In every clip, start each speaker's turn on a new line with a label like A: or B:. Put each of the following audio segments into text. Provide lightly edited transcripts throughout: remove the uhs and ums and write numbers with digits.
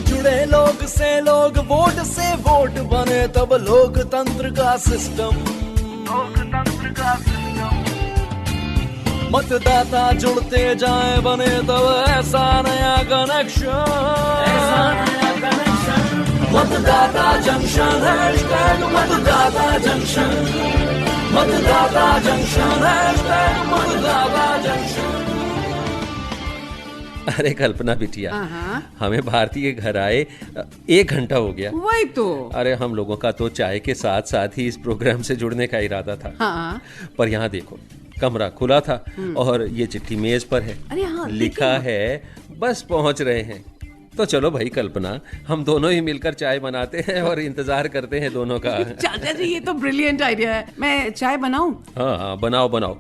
A: जुड़े लोग से लोग, वोट से वोट बने, तब लोकतंत्र का सिस्टम। मतदाता जुड़ते जाए बने तब ऐसा नया कनेक्शन। मतदाता जंक्शन, हैशटैग मतदाता जंक्शन, मतदाता जंक्शन, हैशटैग मतदाता जंक्शन।
B: अरे कल्पना बिटिया, हमें भारती के घर आए 1 घंटा हो गया।
C: वही तो।
B: अरे हम लोगों का तो चाय के साथ साथ ही इस प्रोग्राम से जुड़ने का इरादा था।
C: हाँ।
B: पर यहाँ देखो, कमरा खुला था और ये चिट्ठी मेज पर है।
C: अरे हाँ,
B: लिखा है बस पहुंच रहे हैं। तो चलो भाई कल्पना, हम दोनों ही मिलकर चाय बनाते हैं और इंतजार करते हैं दोनों का।
C: चाचा जी, ये तो ब्रिलियंट आइडिया है। मैं चाय बनाऊं?
B: हाँ हाँ, बनाओ बनाओ।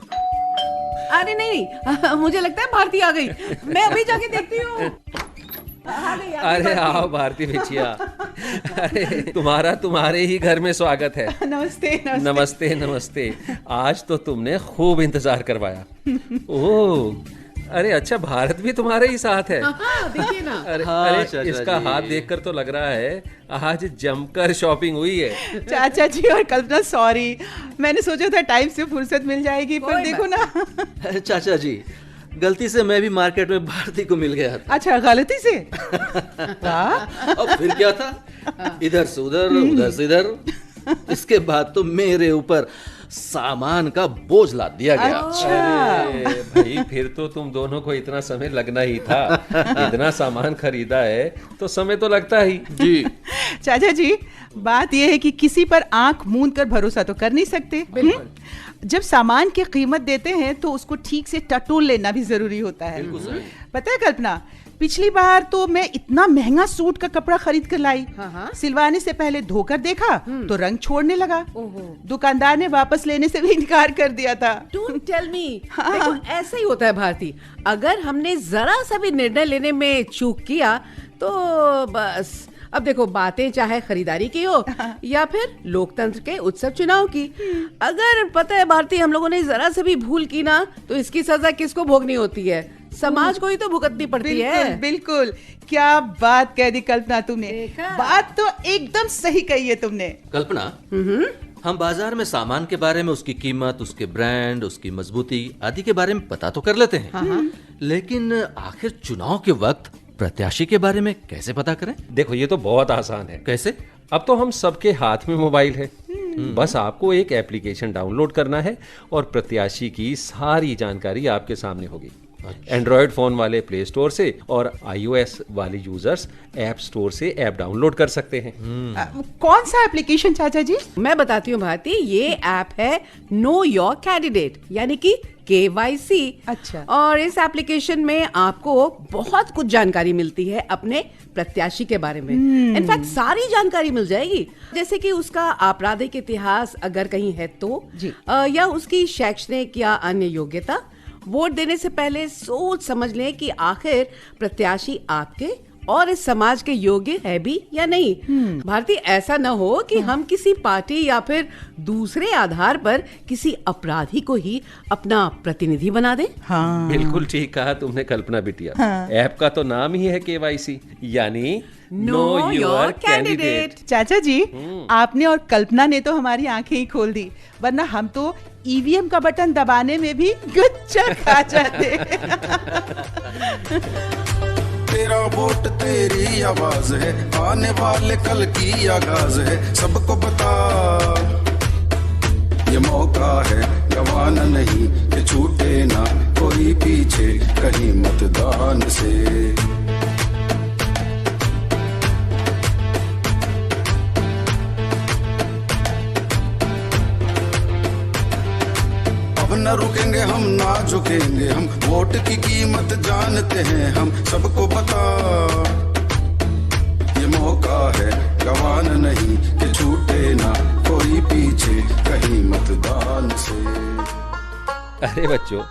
C: अरे नहीं, मुझे लगता है भारती आ गई। मैं अभी जाके देखती हूँ।
B: अरे आओ भारती बिटिया। अरे तुम्हारे ही घर में स्वागत है।
C: नमस्ते नमस्ते
B: नमस्ते नमस्ते। आज तो तुमने खूब इंतजार करवाया। ओह, अरे अच्छा, भारत भी तुम्हारे ही साथ है।
C: देखिए ना।
B: अरे
D: हाँ,
B: अरे
D: चाचा
B: इसका
D: जी।
B: हाथ देखकर तो लग रहा है आज जमकर शॉपिंग हुई है।
E: चाचा जी और कल्पना, सॉरी, मैंने सोचा था टाइम से फुर्सत मिल जाएगी, पर
C: कोई
E: देखो ना।
D: चाचा जी, गलती से मैं भी मार्केट में भारती को मिल गया था।
E: अच्छा, गलती से?
D: अब फिर क्या था, इधर से उधर से इधर। इसके बाद तो मेरे ऊपर सामान का बोझ लाद दिया गया।
B: अरे भाई, फिर तो तुम दोनों को इतना समय लगना ही था। इतना सामान खरीदा है तो समय तो लगता ही।
D: जी
E: चाचा जी, बात यह है कि किसी पर आंख मूंद कर भरोसा तो कर नहीं सकते। जब सामान की कीमत देते हैं तो उसको ठीक से टटोल लेना भी जरूरी होता है। पता है कल्पना, पिछली बार तो मैं इतना महंगा सूट का कपड़ा खरीद कर लाई। सिलवाने से पहले धोकर देखा तो रंग छोड़ने लगा। दुकानदार ने वापस लेने से भी इनकार कर दिया था।
C: Don't tell me। देखो, ऐसा ही होता है भारती। अगर हमने जरा सा भी निर्णय लेने में चूक किया तो बस। अब देखो, बातें चाहे खरीदारी की हो या फिर लोकतंत्र के उत्सव चुनाव की, अगर पता है भारती, हम लोगों ने जरा से भी भूल की ना तो इसकी सजा किसको भोगनी होती है? समाज को ही तो भुगतनी पड़ती है।
E: बिल्कुल, क्या बात कह दी कल्पना तुमने।
C: देखा?
E: बात तो एकदम सही कही है तुमने।
D: कल्पना, हम बाजार में सामान के बारे में, उसकी कीमत, उसके ब्रांड, उसकी मजबूती आदि के बारे में पता तो कर लेते हैं, लेकिन आखिर चुनाव के वक्त प्रत्याशी के बारे में कैसे पता करें?
B: देखो, ये तो बहुत आसान है।
D: कैसे?
B: अब तो हम सबके हाथ में मोबाइल है। बस आपको एक एप्लीकेशन डाउनलोड करना है और प्रत्याशी की सारी जानकारी आपके सामने होगी। एंड्रॉयड फोन वाले प्ले स्टोर से और iOS वाले यूजर्स ऐप स्टोर से ऐप डाउनलोड कर सकते हैं।
E: कौन सा एप्लीकेशन चाचा जी?
C: मैं बताती हूँ भारती, ये ऐप है नो योर कैंडिडेट, यानी कि KYC।
E: अच्छा।
C: और इस एप्लीकेशन में आपको बहुत कुछ जानकारी मिलती है अपने प्रत्याशी के बारे में। इनफैक्ट सारी जानकारी मिल जाएगी, जैसे कि उसका आपराधिक इतिहास अगर कहीं है तो
E: जी।
C: या उसकी शैक्षणिक या अन्य योग्यता। वोट देने से पहले सोच समझ लें कि आखिर प्रत्याशी आपके और इस समाज के योग्य है भी या नहीं। भारती, ऐसा न हो कि हम किसी पार्टी या फिर दूसरे आधार पर किसी अपराधी को ही अपना प्रतिनिधि बना दें।
E: हाँ,
B: बिल्कुल ठीक कहा तुमने कल्पना बिटिया। ऐप का तो नाम ही है KYC, यानी
C: नो योर कैंडिडेट।
E: चाचा जी, आपने और कल्पना ने तो हमारी आंखें ही खोल दी, वरना हम तो EVM का बटन दबाने में भी गुच्चा खा जाते।
F: तेरा वोट तेरी आवाज है, आने वाले कल की आगाज है। सबको बता, ये मौका है गवाना नहीं, कि छूटे ना कोई पीछे कहीं मतदान से। न रुकेंगे हम, ना झुकेंगे हम, वोट की कीमत जानते हैं हम। सबको बता, ये मौका है गवाना नहीं, कि छूटे ना कोई पीछे कहीं मतदान से।
B: अरे बच्चों,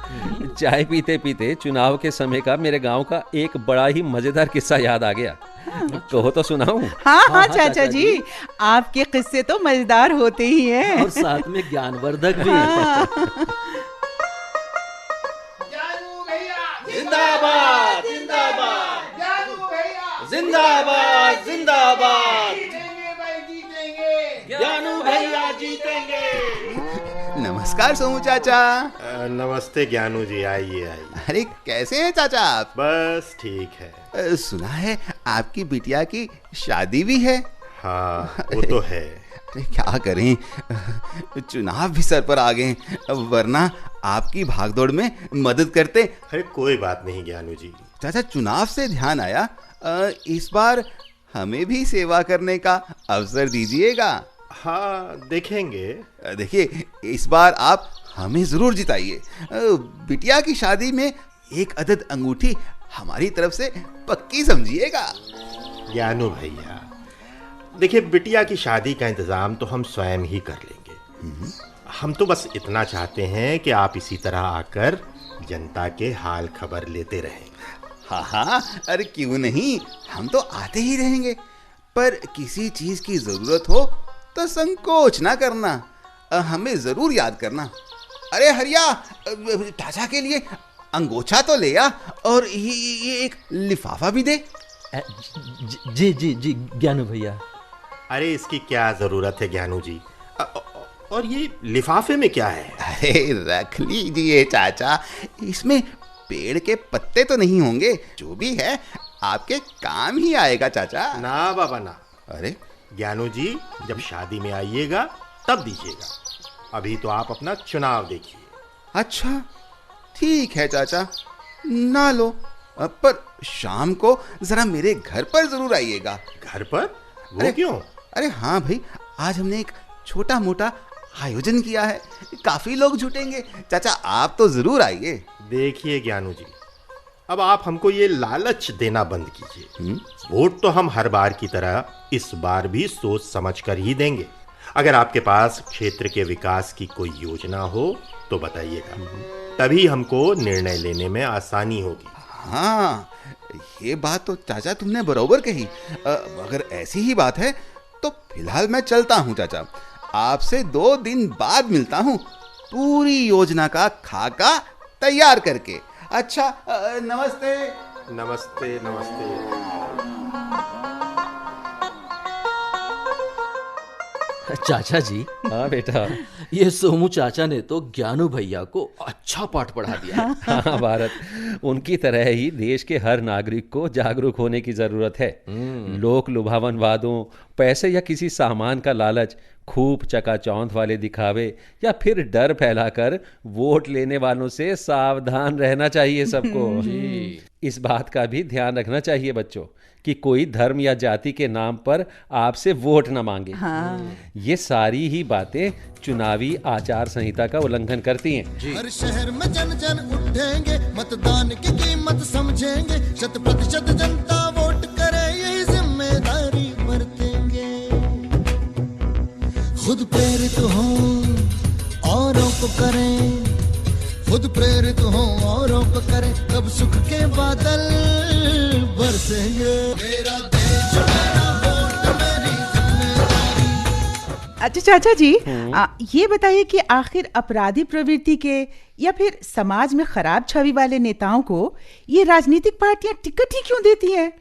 B: चाय पीते पीते चुनाव के समय का मेरे गांव का एक बड़ा ही मजेदार किस्सा याद आ गया। कहो तो सुनाऊं?
E: हाँ, चाचा जी, आपके किस्से तो मजेदार होते ही हैं।
D: और साथ में ज्ञानवर्धक भी।
F: जिंदाबाद जिंदाबाद जिंदाबाद
D: जिंदाबाद जिंदाबाद, ज्ञानू भैया जीतेंगे।
G: नमस्कार सोमू चाचा।
H: नमस्ते ज्ञानू जी, आइए आइए।
G: अरे कैसे हैं चाचा आप?
H: बस ठीक है।
G: सुना है आपकी बिटिया की शादी भी है।
H: हाँ वो तो है।
G: अरे क्या करें, चुनाव भी सर पर आ गए, वरना आपकी भागदौड़ में मदद करते।
H: अरे कोई बात नहीं ज्ञानू जी।
G: चाचा चुनाव से ध्यान आया, इस बार हमें भी सेवा करने का अवसर दीजिएगा।
H: हाँ देखेंगे।
G: देखिए इस बार आप हमें जरूर जिताइए। बिटिया की शादी में एक अदद अंगूठी हमारी तरफ से पक्की समझिएगा।
H: ज्ञानू भैया देखिए, बिटिया की शादी का इंतजाम तो हम स्वयं ही कर लेंगे। हम तो बस इतना चाहते हैं कि आप इसी तरह आकर जनता के हाल खबर लेते रहें।
G: हाँ हाँ, अरे क्यों नहीं, हम तो आते ही रहेंगे। पर किसी चीज की जरूरत हो तो संकोच ना करना, हमें जरूर याद करना। अरे हरिया, चाचा के लिए अंगोछा तो ले आ, और ये एक लिफाफा भी दे।
D: जी जी जी ज्ञानू भैया।
H: अरे इसकी क्या जरूरत है ज्ञानू जी, और ये लिफाफे में क्या है?
G: अरे रख लीजिए चाचा, इसमें पेड़ के पत्ते तो नहीं होंगे, जो भी है आपके काम ही आएगा चाचा।
H: ना बाबा ना।
G: अरे
H: ज्ञानू जी जब शादी में आइएगा तब दीजिएगा, अभी तो आप अपना चुनाव देखिए।
G: अच्छा ठीक है चाचा, ना लो, पर शाम को जरा मेरे घर पर जरूर आइएगा।
H: घर पर? वो
G: अरे
H: क्यों?
G: अरे हाँ भाई, आज हमने एक छोटा मोटा आयोजन किया है, काफी लोग जुटेंगे। चाचा आप तो जरूर आइए।
H: देखिए ज्ञानू जी, अब आप हमको ये लालच देना बंद कीजिए। वोट तो हम हर बार की तरह इस बार भी सोच समझ कर ही देंगे। अगर आपके पास क्षेत्र के विकास की कोई योजना हो तो बताइएगा, तभी हमको निर्णय लेने में आसानी होगी।
G: हाँ ये बात तो चाचा तुमने बरोबर कही। अगर ऐसी ही बात है तो फिलहाल मैं चलता हूँ चाचा, आपसे 2 दिन बाद मिलता हूँ पूरी योजना का खाका तैयार करके। अच्छा नमस्ते।
H: नमस्ते नमस्ते।
D: चाचा जी।
B: हाँ बेटा।
D: ये सोमू चाचा ने तो ज्ञानू भैया को अच्छा पाठ पढ़ा दिया है।
B: हाँ भारत, उनकी तरह ही देश के हर नागरिक को जागरूक होने की जरूरत है। लोक लुभावन वादों, पैसे या किसी सामान का लालच, खूब चकाचौंध वाले दिखावे या फिर डर फैलाकर वोट लेने वालों से सावधान रहना चाहिए सबको। इस बात का भी ध्यान रखना चाहिए बच्चों कि कोई धर्म या जाति के नाम पर आपसे वोट न मांगे। ये सारी ही बातें चुनावी आचार संहिता का उल्लंघन करती हैं।
I: हर शहर में जन जन उठेंगे, मतदान की कीमत समझेंगे, 100% जनता वोट करे यही जिम्मेदारी बरतेंगे। खुद प्रेरित हो औरों को करें, खुद प्रेरित हो औरों को करें, तब सुख के बादल बरसेंगे। मेरा देश मेरा वोट मेरी जिम्मेदारी।
E: अच्छा चाचा जी, ये बताइए कि आखिर अपराधी प्रवृत्ति के या फिर समाज में खराब छवि वाले नेताओं को ये राजनीतिक पार्टियां टिकट ही क्यों देती हैं?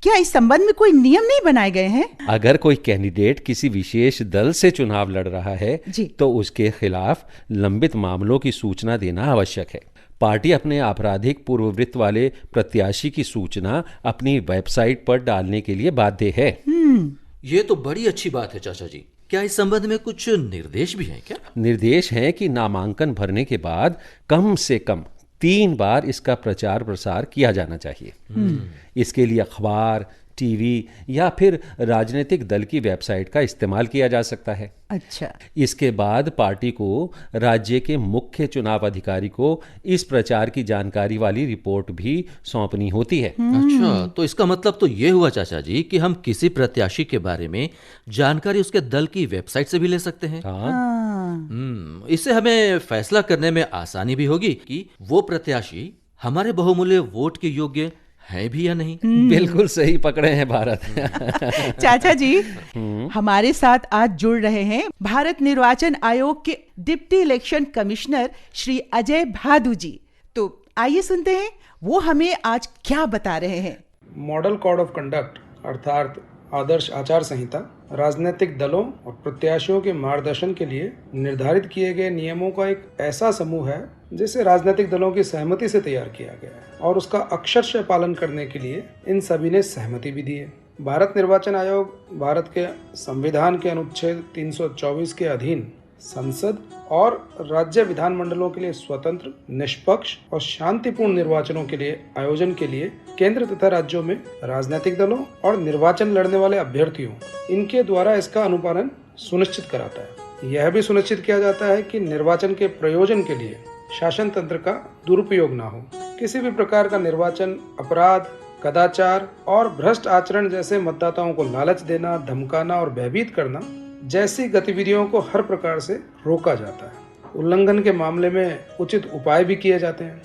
E: क्या इस संबंध में कोई नियम नहीं बनाए गए हैं?
B: अगर कोई कैंडिडेट किसी विशेष दल से चुनाव लड़ रहा है तो उसके खिलाफ लंबित मामलों की सूचना देना आवश्यक है। पार्टी अपने आपराधिक पूर्ववृत्त वाले प्रत्याशी की सूचना अपनी वेबसाइट पर डालने के लिए बाध्य है।
D: ये तो बड़ी अच्छी बात है चाचा जी। क्या इस संबंध में कुछ निर्देश भी हैं क्या?
B: निर्देश हैं कि नामांकन भरने के बाद कम से कम 3 बार इसका प्रचार प्रसार किया जाना चाहिए। इसके लिए अखबार, टीवी या फिर राजनीतिक दल की वेबसाइट का इस्तेमाल किया जा सकता है।
E: अच्छा।
B: इसके बाद पार्टी को राज्य के मुख्य चुनाव अधिकारी को इस प्रचार की जानकारी वाली रिपोर्ट भी सौंपनी होती है।
D: अच्छा, तो इसका मतलब तो ये हुआ चाचा जी कि हम किसी प्रत्याशी के बारे में जानकारी उसके दल की वेबसाइट से भी ले सकते हैं। इससे हमें फैसला करने में आसानी भी होगी कि वो प्रत्याशी हमारे बहुमूल्य वोट के योग्य है भी या नहीं।
B: बिल्कुल सही पकड़े हैं भारत।
E: चाचा जी, हमारे साथ आज जुड़ रहे हैं भारत निर्वाचन आयोग के deputy election commissioner Shri Ajay Bhadu ji. तो आइए सुनते हैं वो हमें आज क्या बता रहे हैं।
J: मॉडल कोड ऑफ कंडक्ट अर्थात आदर्श आचार संहिता राजनीतिक दलों और प्रत्याशियों के मार्गदर्शन के लिए निर्धारित किए गए नियमों का एक ऐसा समूह है जिसे राजनीतिक दलों की सहमति से तैयार किया गया है और उसका अक्षरशः पालन करने के लिए इन सभी ने सहमति भी दी है। भारत निर्वाचन आयोग भारत के संविधान के अनुच्छेद 324 के अधीन संसद और राज्य विधानमंडलों के लिए स्वतंत्र, निष्पक्ष और शांतिपूर्ण निर्वाचनों के लिए आयोजन के लिए केंद्र तथा राज्यों में राजनीतिक दलों और निर्वाचन लड़ने वाले अभ्यर्थियों इनके द्वारा इसका अनुपालन सुनिश्चित कराता है। यह भी सुनिश्चित किया जाता है कि निर्वाचन के प्रयोजन के लिए शासन तंत्र का दुरुपयोग न हो। किसी भी प्रकार का निर्वाचन अपराध, कदाचार और भ्रष्ट आचरण जैसे मतदाताओं को लालच देना, धमकाना और भयभीत करना जैसी गतिविधियों को हर प्रकार से रोका जाता है। उल्लंघन के मामले में उचित उपाय भी किए जाते हैं।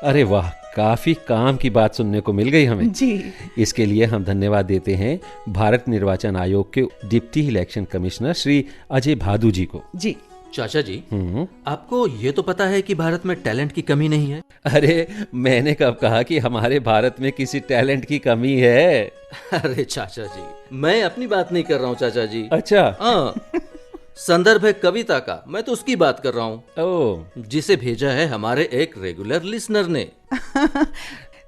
B: अरे वाह, काफी काम की बात सुनने को मिल गई हमें
E: जी।
B: इसके लिए हम धन्यवाद देते हैं भारत निर्वाचन आयोग के deputy election commissioner Shri Ajay Bhadu ji को।
E: जी
D: चाचा जी, आपको ये तो पता है कि भारत में टैलेंट की कमी नहीं है?
B: अरे मैंने कब कहा कि हमारे भारत में किसी टैलेंट की कमी है?
D: अरे चाचा जी, मैं अपनी बात नहीं कर रहा हूँ चाचा जी।
B: अच्छा।
D: हाँ, संदर्भ है कविता का, मैं तो उसकी बात कर रहा हूँ।
B: ओह,
D: जिसे भेजा है हमारे एक रेगुलर लिसनर ने।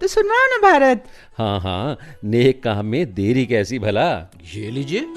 E: तो सुनवाओ ना भारत।
B: हाँ हाँ, नेक काम में देरी कैसी भला।
D: ये लीजिए।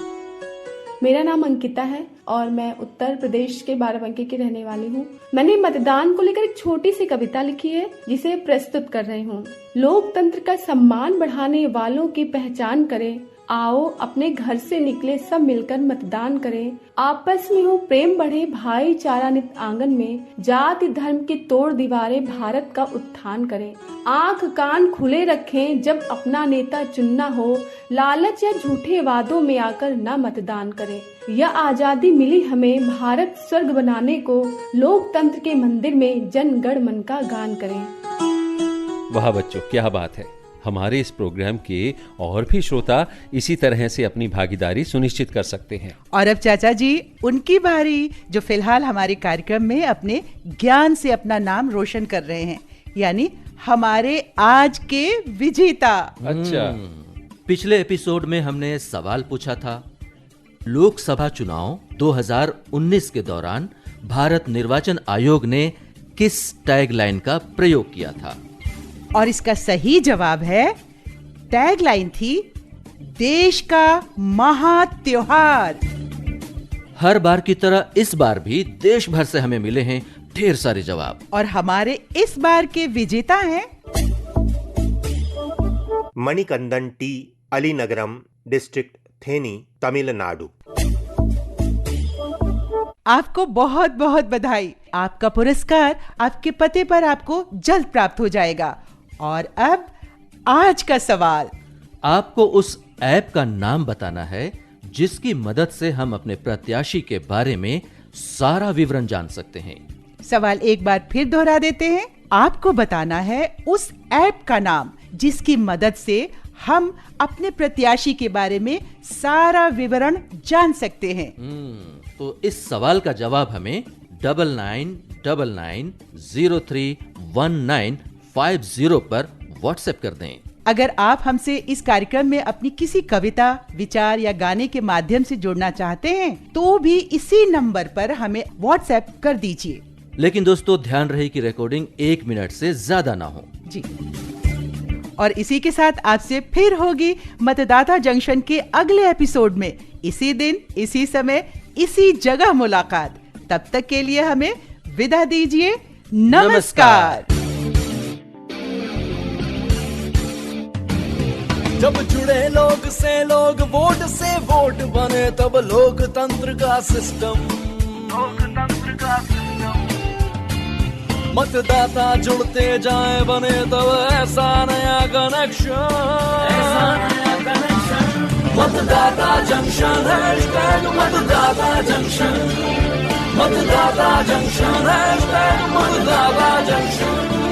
K: मेरा नाम अंकिता है और मैं उत्तर प्रदेश के बाराबंकी की रहने वाली हूँ। मैंने मतदान को लेकर एक छोटी सी कविता लिखी है जिसे प्रस्तुत कर रही हूँ। लोकतंत्र का सम्मान बढ़ाने वालों की पहचान करें, आओ अपने घर से निकले सब मिलकर मतदान करें, आपस में हो प्रेम बढ़े भाईचारा नित आंगन में, जाति धर्म की तोड़ दीवारें भारत का उत्थान करें, आंख कान खुले रखें जब अपना नेता चुनना हो, लालच या झूठे वादों में आकर न मतदान करें। यह आजादी मिली हमें भारत स्वर्ग बनाने को, लोकतंत्र के मंदिर में जन गण मन का गान करें।
B: वाह बच्चों, क्या बात है। हमारे इस प्रोग्राम के और भी श्रोता इसी तरह से अपनी भागीदारी सुनिश्चित कर सकते हैं।
E: और अब चाचा जी उनकी बारी, जो फिलहाल हमारे कार्यक्रम में अपने ज्ञान से अपना नाम रोशन कर रहे हैं, यानी हमारे आज के विजेता।
B: अच्छा,
D: पिछले एपिसोड में हमने सवाल पूछा था, लोकसभा चुनाव 2019 के दौरान भारत निर्वाचन आयोग ने किस टैगलाइन का प्रयोग किया था?
E: और इसका सही जवाब है, टैगलाइन थी देश का महा त्योहार।
D: हर बार की तरह इस बार भी देश भर से हमें मिले हैं ढेर सारे जवाब।
E: और हमारे इस बार के विजेता हैं
H: मणिकंदन टी, अलीनगरम डिस्ट्रिक्ट, थेनी, तमिलनाडु।
E: आपको बहुत बहुत बधाई। आपका पुरस्कार आपके पते पर आपको जल्द प्राप्त हो जाएगा। और अब आज का सवाल,
D: आपको उस ऐप का नाम बताना है जिसकी मदद से हम अपने प्रत्याशी के बारे में सारा विवरण जान सकते हैं।
E: सवाल एक बार फिर दोहरा देते हैं। आपको बताना है उस ऐप का नाम जिसकी मदद से हम अपने प्रत्याशी के बारे में सारा विवरण जान सकते हैं।
D: तो इस सवाल का जवाब हमें 9999031950 पर व्हाट्सएप कर दें।
E: अगर आप हमसे इस कार्यक्रम में अपनी किसी कविता, विचार या गाने के माध्यम से जुड़ना चाहते हैं तो भी इसी नंबर पर हमें व्हाट्सएप कर दीजिए।
D: लेकिन दोस्तों ध्यान रहे कि रिकॉर्डिंग 1 मिनट से ज्यादा ना हो।
E: जी। और इसी के साथ आपसे फिर होगी मतदाता जंक्शन के अगले एपिसोड में, इसी दिन, इसी समय, इसी जगह मुलाकात। तब तक के लिए हमें विदा दीजिए। नमस्कार।
A: जब जुड़े लोग से लोग, वोट से वोट बने, तब लोकतंत्र का सिस्टम, मतदाता जुड़ते जाए बने तब ऐसा नया कनेक्शन, मतदाता जंक्शन, मतदाता जंक्शन, मतदाता जंक्शन, मतदाता जंक्शन।